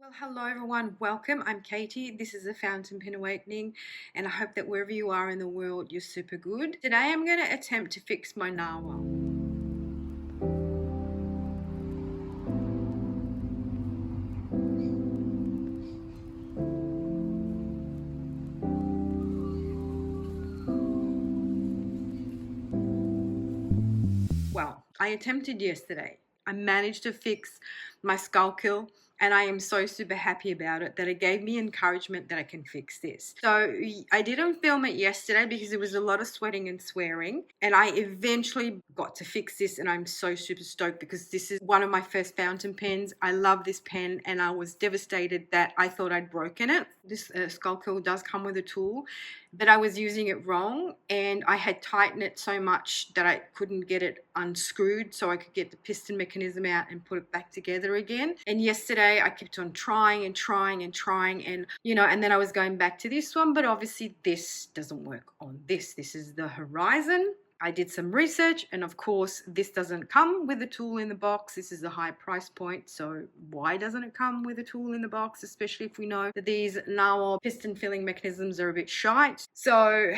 Well, hello everyone, welcome. I'm Katie. This is a Fountain Pen Awakening, and I hope that wherever you are in the world, you're super good. Today I'm going to attempt to fix my narwhal. Well, I attempted yesterday. I managed to fix my Schuylkill, and I am so super happy about it that it gave me encouragement that I can fix this. So I didn't film it yesterday because it was a lot of sweating and swearing, and I eventually got to fix this, and I'm so super stoked because this is one of my first fountain pens. I love this pen, and I was devastated that I thought I'd broken it. This Schuylkill does come with a tool, but I was using it wrong, and I had tightened it so much that I couldn't get it unscrewed so I could get the piston mechanism out and put it back together again. And yesterday I kept on trying and trying and trying, and and then I was going back to this one, but obviously this doesn't work on this. This is the Horizon. I did some research, and of course this doesn't come with a tool in the box. This is a high price point, so why doesn't it come with a tool in the box, especially if we know that these Nahvalur piston filling mechanisms are a bit shite? So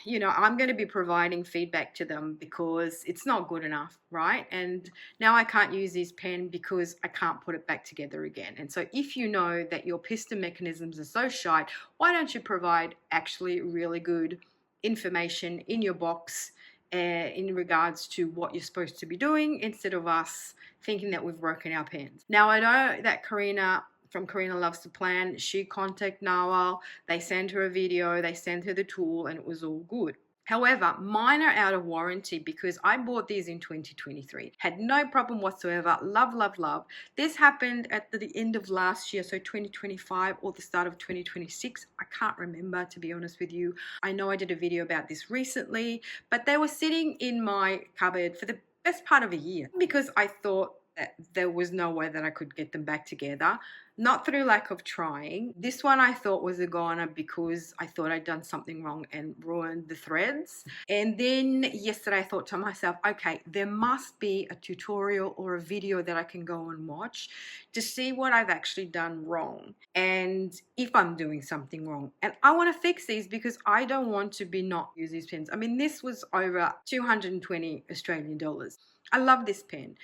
I'm going to be providing feedback to them because it's not good enough, right? And now I can't use this pen because I can't put it back together again. And so if you know that your piston mechanisms are so shite, why don't you provide actually really good information in your box in regards to what you're supposed to be doing, instead of us thinking that we've broken our pens. Now I know that Karina from Karina Loves to Plan, she contacted Narwhal, they sent her a video, they sent her the tool, and it was all good. However, mine are out of warranty because I bought these in 2023. Had no problem whatsoever. Love, love, love. This happened at the end of last year, so 2025 or the start of 2026. I can't remember, to be honest with you. I know I did a video about this recently, but they were sitting in my cupboard for the best part of a year because I thought that there was no way that I could get them back together. Not through lack of trying. This one I thought was a goner because I thought I'd done something wrong and ruined the threads. And then yesterday I thought to myself, okay, there must be a tutorial or a video that I can go and watch to see what I've actually done wrong and if I'm doing something wrong. And I want to fix these because I don't want to be not use these pens. I mean, this was over 220 Australian dollars. I love this pen.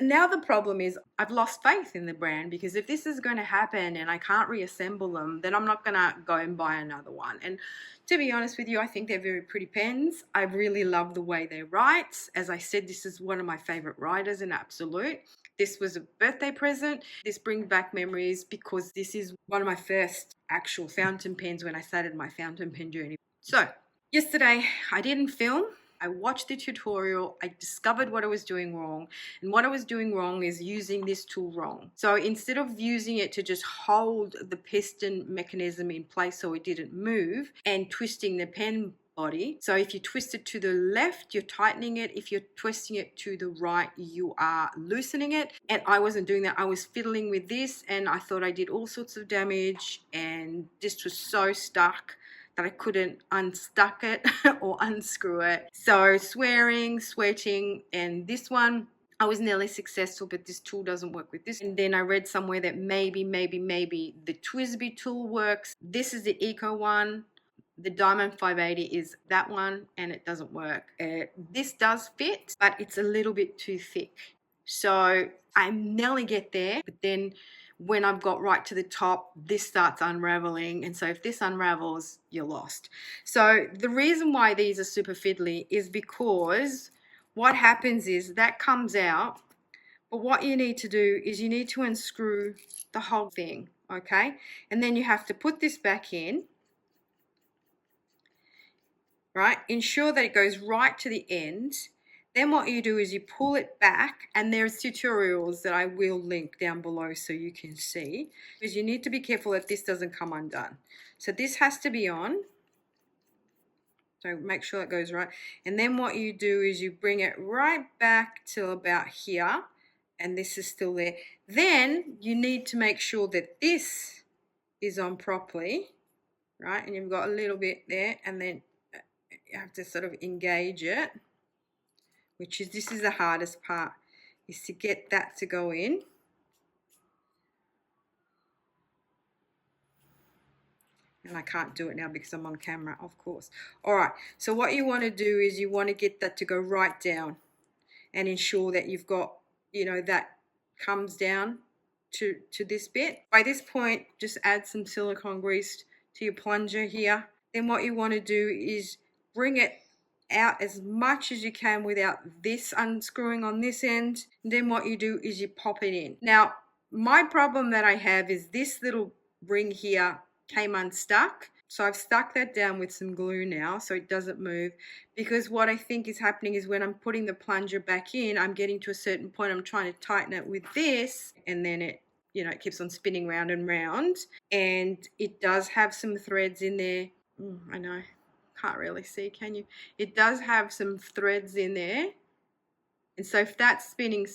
Now the problem is I've lost faith in the brand, because if this is going to happen and I can't reassemble them, then I'm not going to go and buy another one. And to be honest with you, I think they're very pretty pens. I really love the way they write. As I said, this is one of my favorite writers in absolute. This was a birthday present. This brings back memories because this is one of my first actual fountain pens when I started my fountain pen journey. So yesterday I didn't film. I watched the tutorial, I discovered what I was doing wrong, and what I was doing wrong is using this tool wrong. So instead of using it to just hold the piston mechanism in place so it didn't move, and twisting the pen body, so if you twist it to the left, you're tightening it. If you're twisting it to the right, you are loosening it. And I wasn't doing that. I was fiddling with this, and I thought I did all sorts of damage, and this was so stuck that I couldn't unstuck it or unscrew it. So swearing, sweating, and this one, I was nearly successful, but this tool doesn't work with this. And then I read somewhere that maybe the Twsbi tool works. This is the Eco one. The Diamond 580 is that one, and it doesn't work. This does fit, but it's a little bit too thick. So I nearly get there, but then when I've got right to the top, this starts unraveling. And so if this unravels, you're lost. So the reason why these are super fiddly is because what happens is that comes out, but what you need to do is you need to unscrew the whole thing, okay? And then you have to put this back in, right? Ensure that it goes right to the end. Then what you do is you pull it back, and there's tutorials that I will link down below so you can see, because you need to be careful that this doesn't come undone. So this has to be on. So make sure it goes right. And then what you do is you bring it right back till about here, and this is still there. Then you need to make sure that this is on properly, right? And you've got a little bit there, and then you have to sort of engage it, this is the hardest part, is to get that to go in. And I can't do it now because I'm on camera, of course. All right, so what you want to do is you want to get that to go right down and ensure that you've got, that comes down to this bit. By this point, just add some silicone grease to your plunger here. Then what you want to do is bring it out as much as you can without this unscrewing on this end. And then what you do is you pop it in. Now, my problem that I have is this little ring here came unstuck. So I've stuck that down with some glue now so it doesn't move, because what I think is happening is when I'm putting the plunger back in, I'm getting to a certain point, I'm trying to tighten it with this, and then it keeps on spinning round and round, and it does have some threads in there. I know, can't really see, can you? It does have some threads in there, and so if that's spinning,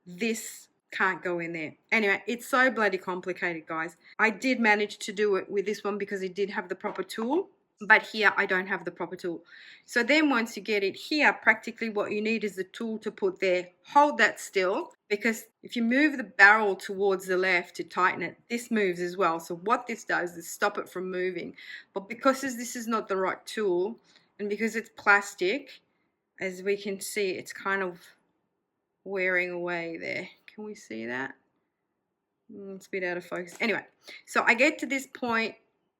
this can't go in there. Anyway, it's so bloody complicated, guys. I did manage to do it with this one because it did have the proper tool, but here I don't have the proper tool. So then once you get it here, practically what you need is the tool to put there. Hold that still, because if you move the barrel towards the left to tighten it, this moves as well. So what this does is stop it from moving. But because this is not the right tool, and because it's plastic, as we can see, it's kind of wearing away there. Can we see that? It's a bit out of focus. Anyway, so I get to this point,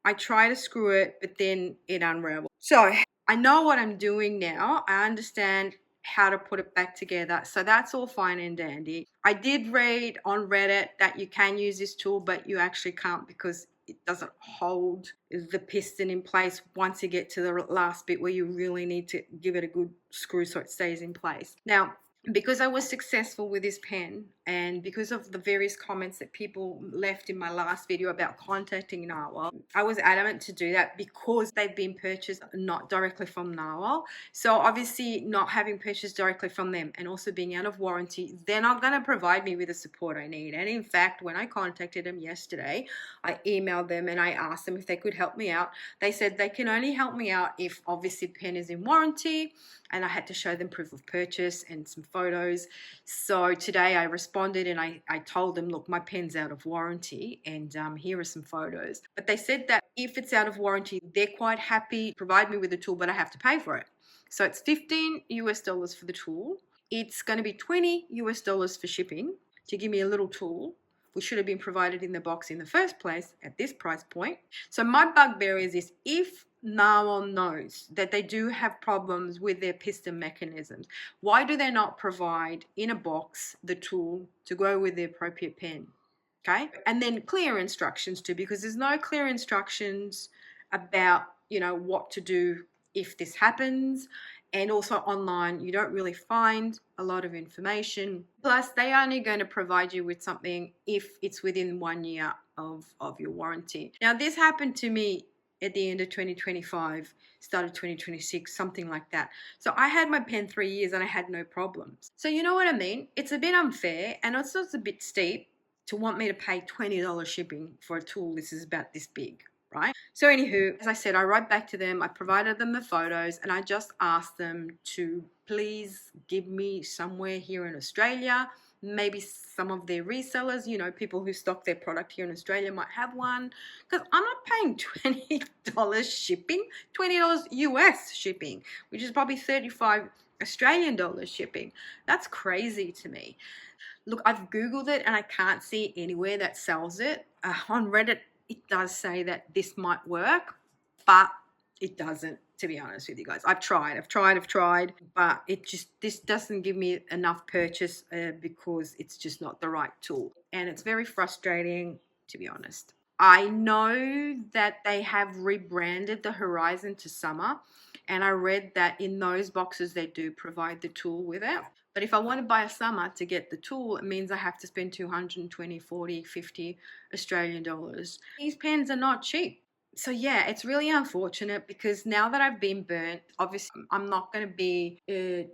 I try to screw it, but then it unravels. So I know what I'm doing now. I understand how to put it back together. So that's all fine and dandy. I did read on Reddit that you can use this tool, but you actually can't because it doesn't hold the piston in place once you get to the last bit where you really need to give it a good screw so it stays in place. Now, because I was successful with this pen, and because of the various comments that people left in my last video about contacting Nahvalur, I was adamant to do that because they've been purchased not directly from Nahvalur. So obviously not having purchased directly from them and also being out of warranty, they're not going to provide me with the support I need. And in fact, when I contacted them yesterday, I emailed them and I asked them if they could help me out. They said they can only help me out if obviously the pen is in warranty, and I had to show them proof of purchase and some photos. So today I responded and I told them, look, my pen's out of warranty, and here are some photos. But they said that if it's out of warranty, they're quite happy to provide me with the tool, but I have to pay for it. So it's $15 US for the tool. It's going to be $20 US for shipping to give me a little tool, which should have been provided in the box in the first place at this price point. So my bugbear is this: if Nahvalur knows that they do have problems with their piston mechanisms, why do they not provide in a box the tool to go with the appropriate pen? Okay, and then clear instructions too, because there's no clear instructions about what to do if this happens. And also online, you don't really find a lot of information. Plus, they're only going to provide you with something if it's within 1 year of your warranty. Now, this happened to me at the end of 2025, start of 2026, something like that. So I had my pen 3 years and I had no problems. So you know what I mean? It's a bit unfair, and also it's a bit steep to want me to pay $20 shipping for a tool this is about this big. Right? So anywho, as I said, I wrote back to them, I provided them the photos, and I just asked them to please give me somewhere here in Australia, maybe some of their resellers, people who stock their product here in Australia might have one, because I'm not paying $20 shipping, $20 US shipping, which is probably 35 Australian dollars shipping. That's crazy to me. Look, I've Googled it and I can't see anywhere that sells it. On Reddit, it does say that this might work, but it doesn't, to be honest with you guys. I've tried, but this doesn't give me enough purchase because it's just not the right tool. And it's very frustrating, to be honest. I know that they have rebranded the Horizon to Summer, and I read that in those boxes they do provide the tool with it. But if I want to buy a Summer to get the tool, it means I have to spend 220, 40, 50 Australian dollars. These pens are not cheap. So yeah, it's really unfortunate because now that I've been burnt, obviously I'm not going to be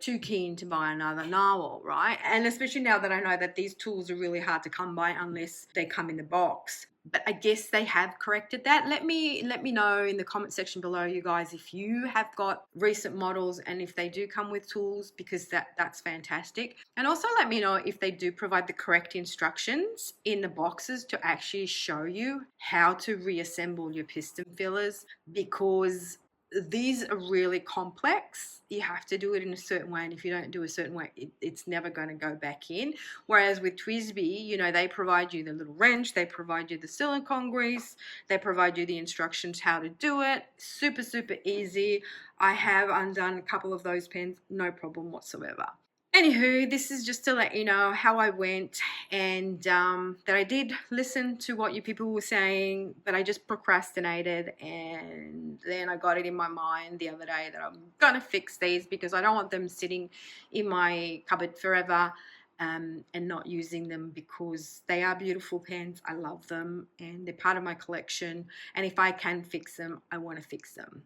too keen to buy another Nahvalur, right? And especially now that I know that these tools are really hard to come by unless they come in the box. but I guess they have corrected that. Let me know in the comment section below, you guys, if you have got recent models and if they do come with tools, because that's fantastic. And also let me know if they do provide the correct instructions in the boxes to actually show you how to reassemble your piston fillers, because these are really complex. You have to do it in a certain way, and if you don't do a certain way, it's never going to go back in. Whereas with Twsbi, you know, they provide you the little wrench, they provide you the silicone grease, they provide you the instructions how to do it. Super, super easy. I have undone a couple of those pens, no problem whatsoever. Anywho, this is just to let you know how I went, and that I did listen to what you people were saying, but I just procrastinated, and then I got it in my mind the other day that I'm gonna fix these because I don't want them sitting in my cupboard forever and not using them, because they are beautiful pens. I love them and they're part of my collection, and if I can fix them, I want to fix them.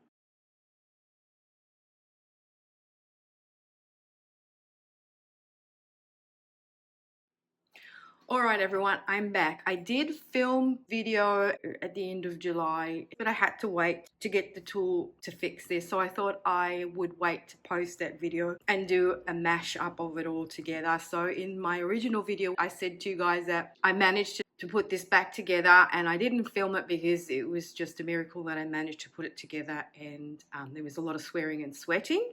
All right, everyone, I'm back. I did film video at the end of July, but I had to wait to get the tool to fix this. So I thought I would wait to post that video and do a mash up of it all together. So in my original video, I said to you guys that I managed to put this back together, and I didn't film it because it was just a miracle that I managed to put it together, and there was a lot of swearing and sweating.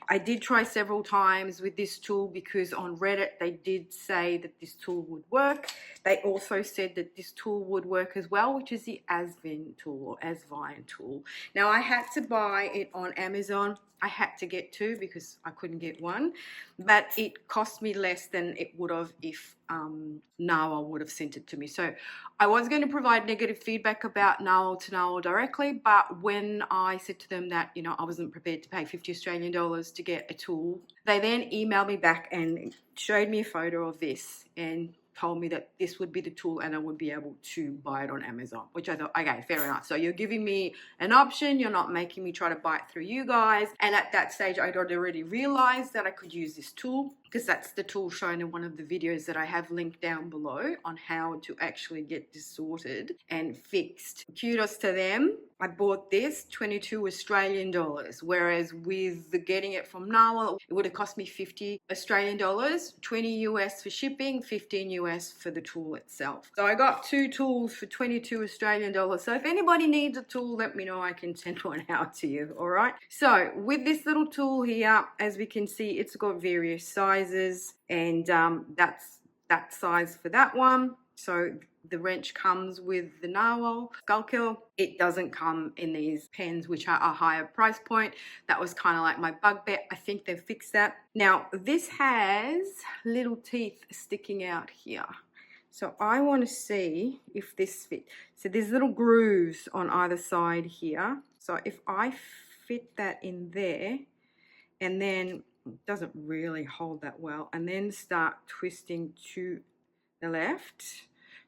I did try several times with this tool because on Reddit they did say that this tool would work. They also said that this tool would work as well, which is the Asvine tool or Asvine tool. Now I had to buy it on Amazon. I had to get two because I couldn't get one, but it cost me less than it would have if Nahvalur would have sent it to me. So I was going to provide negative feedback about Nahvalur to Nahvalur directly, but when I said to them that, you know, I wasn't prepared to pay 50 Australian dollars to get a tool, they then emailed me back and showed me a photo of this and told me that this would be the tool and I would be able to buy it on Amazon, which I thought, okay, fair enough. So you're giving me an option, you're not making me try to buy it through you guys. And at that stage, I'd already realized that I could use this tool, because that's the tool shown in one of the videos that I have linked down below on how to actually get this sorted and fixed. Kudos to them. I bought this 22 Australian dollars, whereas with the getting it from Nahvalur, it would have cost me 50 Australian dollars, 20 US for shipping, 15 US for the tool itself. So I got two tools for 22 Australian dollars. So if anybody needs a tool, let me know, I can send one out to you, all right? So with this little tool here, as we can see, it's got various sizes, and that's that size for that one. So the wrench comes with the Nahvalur Schuylkill. It doesn't come in these pens, which are a higher price point. That was kind of like my bugbear. I think they've fixed that. Now, this has little teeth sticking out here. So I want to see if this fits. So there's little grooves on either side here. So if I fit that in there, and then it doesn't really hold that well, and then start twisting to the left.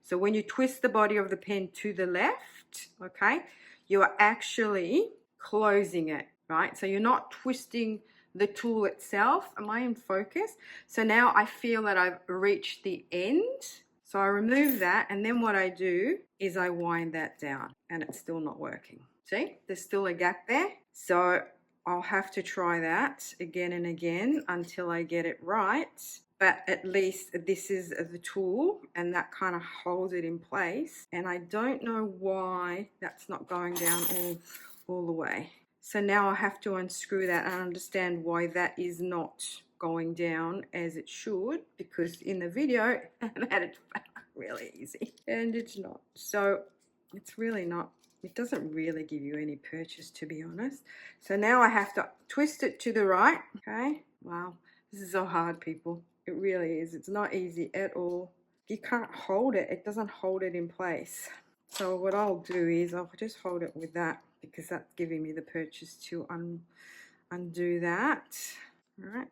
So when you twist the body of the pen to the left, okay, you are actually closing it, right? So you're not twisting the tool itself. Am I in focus? So now I feel that I've reached the end. So I remove that, and then what I do is I wind that down, and it's still not working. See, there's still a gap there. So I'll have to try that again and again until I get it right. But at least this is the tool, and that kind of holds it in place. And I don't know why that's not going down all the way. So now I have to unscrew that and understand why that is not going down as it should, because in the video I had it really easy and it's not. So it's really not. It doesn't really give you any purchase, to be honest. So now I have to twist it to the right. Okay. Wow. This is so hard, people. It really is. It's not easy at all. You can't hold it. It doesn't hold it in place. So what I'll do is I'll just hold it with that, because that's giving me the purchase to undo that. All right.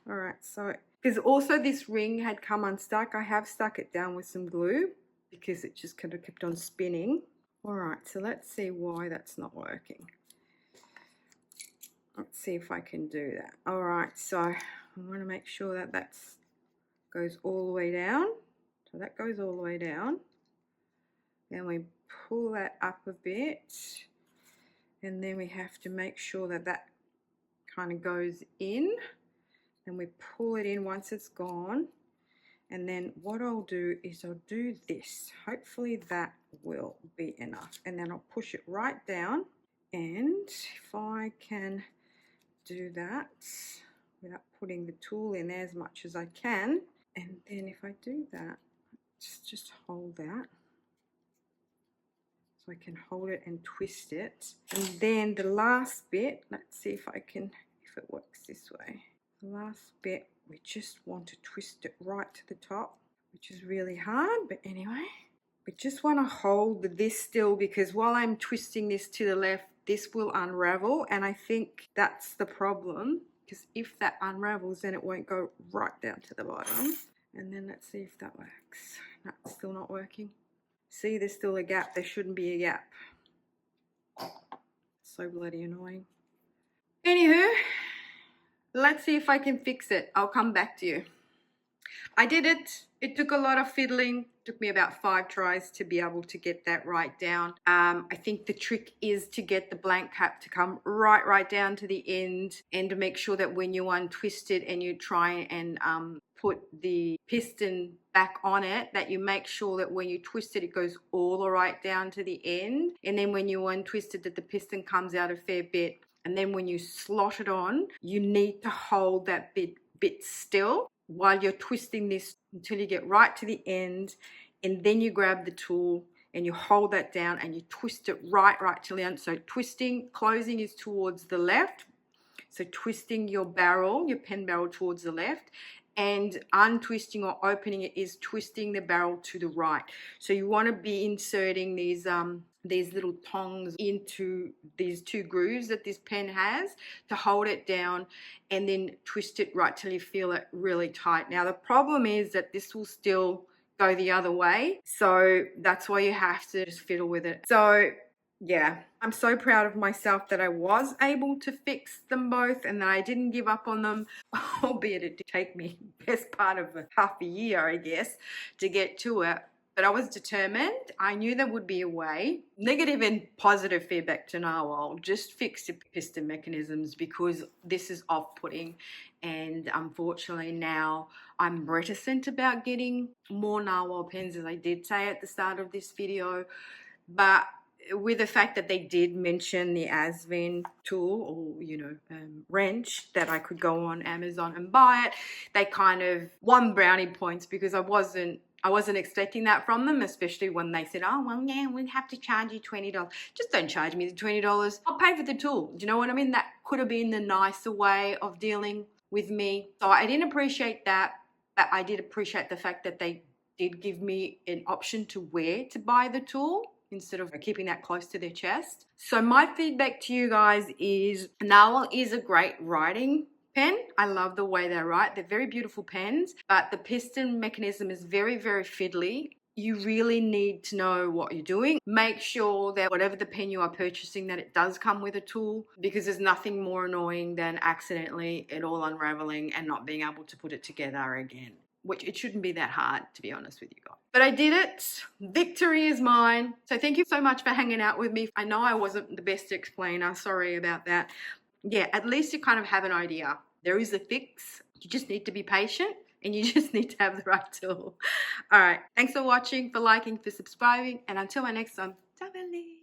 All right. So because also this ring had come unstuck. I have stuck it down with some glue because it just kind of kept on spinning. All right. So let's see why that's not working. Let's see if I can do that. All right. So I want to make sure that that goes all the way down. So that goes all the way down. Then we pull that up a bit, and then we have to make sure that that kind of goes in, and we pull it in once it's gone. And then what I'll do is I'll do this. Hopefully that will be enough, and then I'll push it right down. And if I can do that without putting the tool in there as much as I can, and then if I do that, just hold that. So I can hold it and twist it. And then the last bit, let's see if it works this way. The last bit, we just want to twist it right to the top, which is really hard, but anyway. We just want to hold this still, because while I'm twisting this to the left, this will unravel, and I think that's the problem, because if that unravels, then it won't go right down to the bottom. And then let's see if that works. No, it's still not working. See, there's still a gap. There shouldn't be a gap. So bloody annoying. Anywho, let's see if I can fix it. I'll come back to you. I did it. It took a lot of fiddling. It took me about 5 tries to be able to get that right down. I think the trick is to get the blank cap to come right down to the end, and to make sure that when you untwist it and you try and put the piston back on it, that you make sure that when you twist it, it goes all the right down to the end. And then when you untwist it, that the piston comes out a fair bit. And then when you slot it on, you need to hold that bit still while you're twisting this until you get right to the end, and then you grab the tool and you hold that down and you twist it right till the end. So closing is towards the left, so twisting your barrel, your pen barrel, towards the left, and untwisting or opening it is twisting the barrel to the right. So you want to be inserting these little tongs into these 2 grooves that this pen has to hold it down, and then twist it right till you feel it really tight. Now the problem is that this will still go the other way, so that's why you have to just fiddle with it. So yeah, I'm so proud of myself that I was able to fix them both and that I didn't give up on them, albeit it did take me best part of half a year, I guess, to get to it. But I was determined. I knew there would be a way. Negative and positive feedback to Nahvalur. Just fix the piston mechanisms, because this is off-putting. And unfortunately now I'm reticent about getting more Nahvalur pens, as I did say at the start of this video. But with the fact that they did mention the Asvine tool, or wrench, that I could go on Amazon and buy it, they kind of won brownie points, because I wasn't expecting that from them, especially when they said, oh, well, yeah, we'd have to charge you $20. Just don't charge me the $20. I'll pay for the tool. Do you know what I mean? That could have been the nicer way of dealing with me. So I didn't appreciate that, but I did appreciate the fact that they did give me an option to where to buy the tool, instead of keeping that close to their chest. So my feedback to you guys is, Nahvalur is a great writing pen. I love the way they write. They're very beautiful pens, but the piston mechanism is very fiddly. You really need to know what you're doing. Make sure that whatever the pen you are purchasing, that it does come with a tool, because there's nothing more annoying than accidentally it all unraveling and not being able to put it together again. Which it shouldn't be that hard, to be honest with you guys. But I did it. Victory is mine. So thank you so much for hanging out with me. I know I wasn't the best explainer. Sorry about that. Yeah, at least you kind of have an idea. There is a fix. You just need to be patient, and you just need to have the right tool. All right. Thanks for watching, for liking, for subscribing. And until my next time, Twilight.